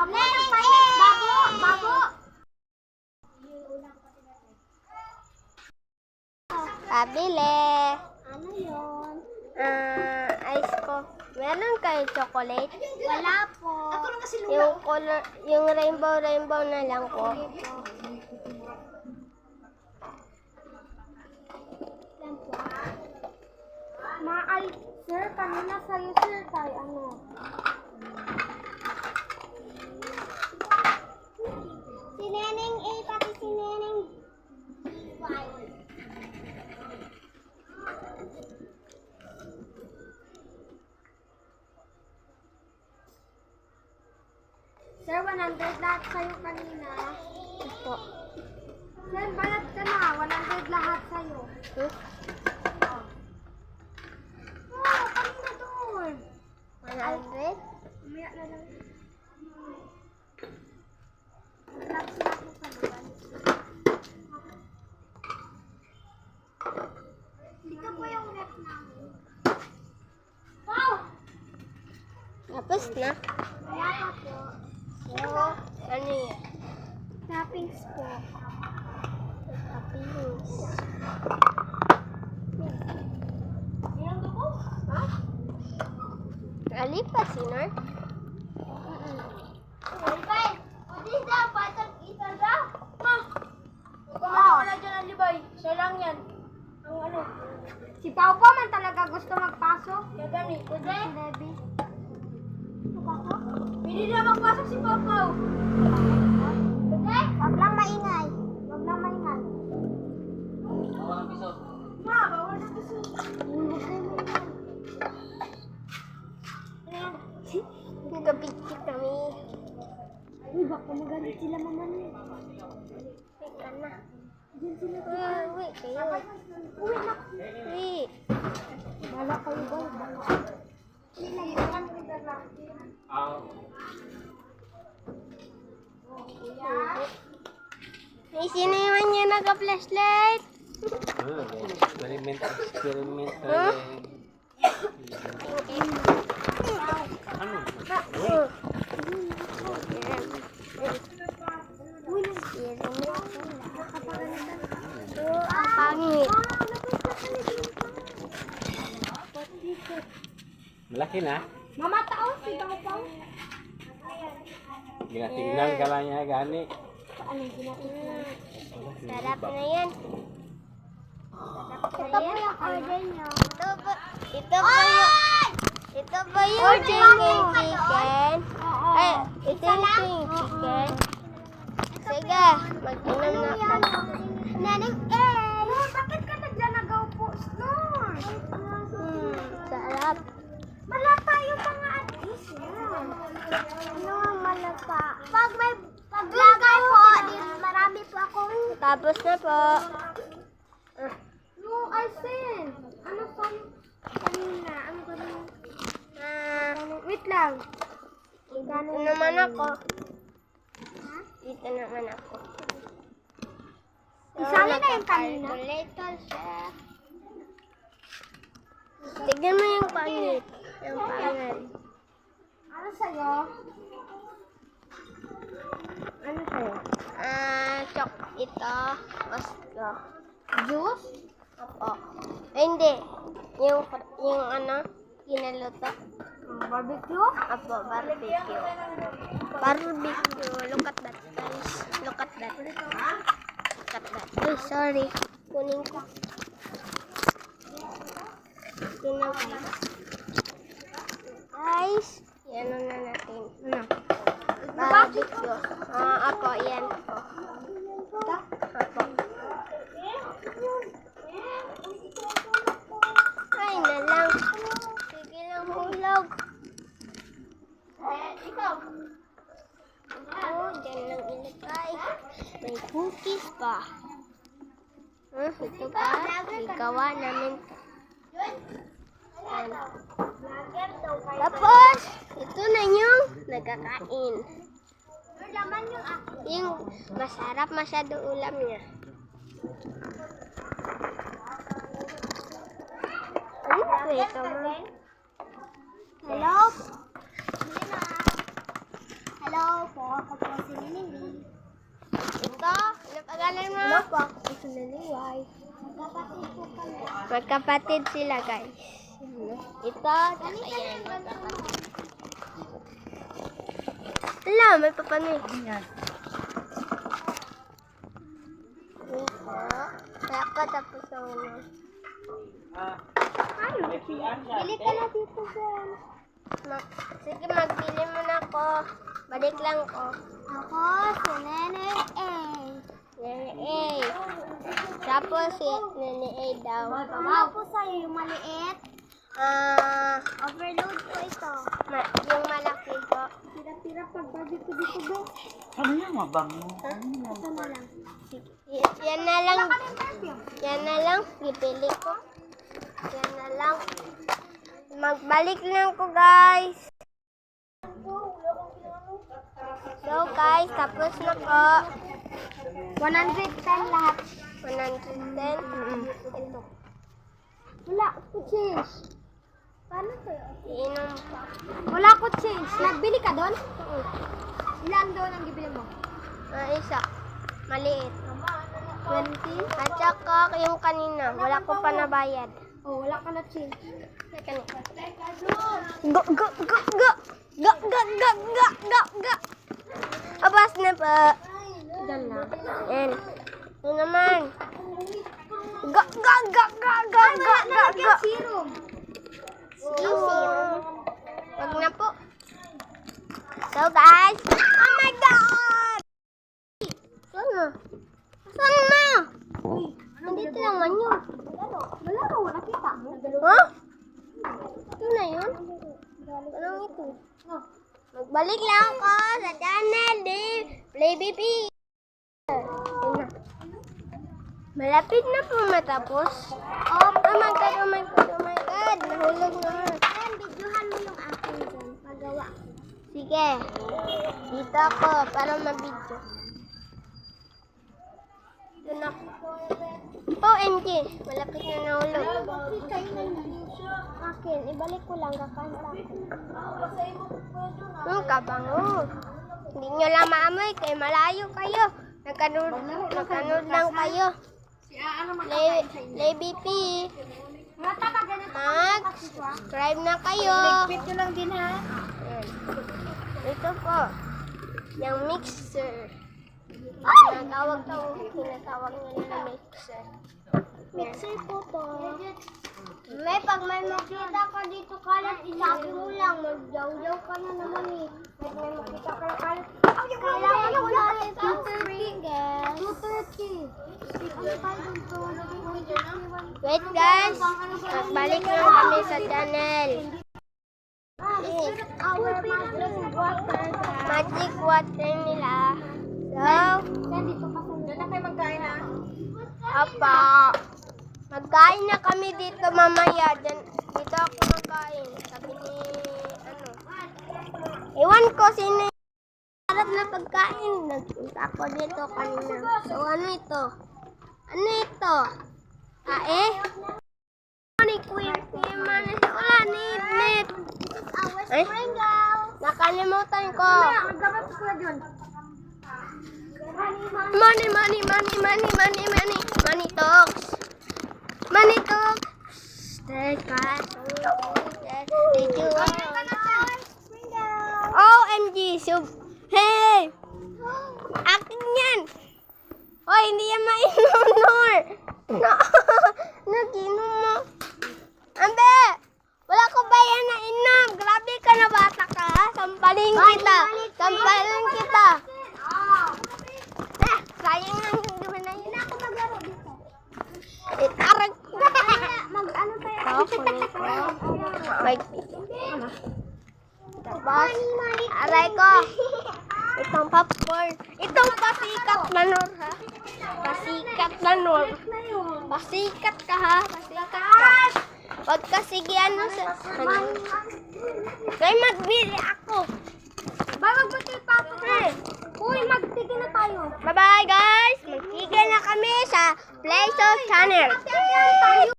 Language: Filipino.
Amo ng pilot, babo, babo. Pabili. Ano yun? Ice ko. Meron kayo chocolate? Wala po. Yung color, yung rainbow na lang po. Sir, kanina sa'yo, sir, tayo ano? Si Neneng A, pati si Neneng Y. Sir, 100 lahat sa'yo kanina. Ito. Sir, bayad ka na. 100 lahat sa'yo. Kanina doon. 100? Umiyak na lang. Sinap mo ka naman. Hindi ka po yung rep namin. Wow! Tapos na. Wala pa po. So, ano yun? Toppings po. Toppings. Ayan ka po? Ha? Alipas, Sinor? Libay! Pwede daw, patag isa daw. Ma! Kumain ka na dyan ang libay. Siya lang yan. Ang ano? Si Pao pa man talaga gusto magpasok. Kaya gani, pwede? Si Debbie. Pwede na magpasok si Pao Pao. Pwede? Wag lang maingay. Wag lang maingay. Bawal ang piso. Ma, bawal na gusto. Huwag kayo maingay. Nagapikit kami. Uy, baka magalit sila mama niya. Wait ka na. Diyan sila. Wait kayo. Uy, na. Wait. Bala kayo ba? Bala. Sila yan. May sino naman yung naka-flashlight? Experiment. Huh? Ano? Ang pangit. Malaki na. Mama tao, si Pao Pao. Ginatingnan ka lang niya gani. Ano yung ginatitin? Sarap na yan. Ito po yung order niyo. Ito ba yung chicken? Ay, ito yung chicken. Sige, mag-inom na ako. Neneng A! Bakit ka na dyan nag-upo? Snor! Sarap. Malapa yung mga atis yan. Ano ang malapa? Pag may paglagay po, marami po akong... Tapos na po. No, I said. Ano sa'yo? Kanina, ano kanina? Wait lang. Dito naman ako. Dito naman ako. Isali na yung kanina. Calculator siya. Tignan mo yung pangit. Yung pangit. Ano sa'yo? Ano sa'yo? Ito. Oslo. Juice? Opo. Ay, hindi. Yung ano, kinaluto. Barbecue? Opo, barbecue. Barbecue. Look at that, guys. Look at that. Look at that. Ay, sorry. Kunin ko. Ito na, guys. Guys, yan na natin. Barbecue. Apo, yan po. Apo. Ay, na lang. Sige lang, hulog. Ikaw? Oh, dyan lang ilagay. May cookies pa. Ito pa. Igawa namin. Ayan. Tapos, ito na yung nagkakain. Laman yung ako. Yung masarap masyado ulam niya. Ano ito, ma'am? Hello? Hello? po, ako po si Lily. Ito, ano pangalan mo? Hello po, ako po si Lily. Magkapatid po kami. Magkapatid sila, guys. Ito, ayan, magkapatid. Wala, may papanoy. Yan. Ito. Kaya ko tapos ang ano. Ano? Bili ka na dito, Jen. Sige, magbili muna ako. Balik lang ko. Ako, si Nene A. Nene A. Tapos si Nene A daw. Ano po sa'yo yung maliit? Overload po ito. Yung malaki po. Tira-tira pag babi ko dito ba? Ano yan, mabango? Ito na lang. Sige. Yan na lang. Yan na lang. Bibili ko. Yan na lang. Magbalik lang ko, guys. So, guys, tapos na po. 110 lahat. 110? Ito. Wala ko change. Paano to? Iinom pa. Wala ko change. Nagbili ka doon? Oo. Ilan doon ang bibili mo? Isa. Maliit. 20? At saka yung kanina. Wala ko pa nabayad. Oh, wala ka na change. Go, go, go, go! Go, go, go, go, go, go! Abas na pa. Diyan lang. Yan. Ito naman. Go, go, go, go, go, go, go, go! Serum. Serum. Wag na po. So, guys. Oh my God! Saan na? Saan na? Nandito naman yun. Wala ka, wala kita. Ha? Ito na yun? Anong ito? Magbalik lang ako sa channel ni Play BP. Malapit na po matapos. Oh my God, oh my God, oh my God. Nahulog na. Videohan mo yung akin dyan. Magawa. Sige. Dito ako para mabidyo. Ito na po. OMG. Malapit na nahulog. Akin. Ibalik ko lang. Kakanta ko. Kabango. Hindi nyo lang maamoy. Kaya malayo kayo. Nagkanood lang kayo. Play BP. Mag-subscribe na kayo. Ligpit nyo lang din ha. Ito po. Yung mixer. Tinatawag nila na mixer. Mixer po to. Pag may makita ka dito kalat, isabi mo lang. Magjaw-jaw ka na naman eh. Pag may makita ka na kalat, kailangan mo na ito. 230. Wait guys, magbalik lang kami sa channel. Magic water nila. So, Doon na kayo magkain ha. apa. Magkain na kami dito mamaya. Dito ako magkain. Sabi ni, ewan ko sino yung sarap na pagkain. Nagpunta ako dito kanina. So, ano ito? Ano ito? Kae? Ni Queen Pima na siya. Wala, nip. Ay, nakalimutan ko. Magdapat ko na dyan. Money talks. Money talks. Teka. OMG. Hey! Akin yan. Hoy, hindi yan mainom, Nor. Nag-inom mo. Ambe! Wala ko ba yan na inom? Grabe ka na bata ka. Sampalin kita. Sampalin kita. Sayang lang yung gawin na yun. Ako maglaro dito. Itarag ko. Mag-ano tayo? Tapos, aray ko. Itong popcorn. Itong pasikat na Nor, ha? Pasikat na Nor. Pasikat ka, ha? Pasikat ka. Huwag kasi ano sa... Kaya magbili ako. Magbuti pa ako. Uy, magtigil na tayo. Bye-bye, guys! Magtigil na kami sa Play Show Channel. Tayo.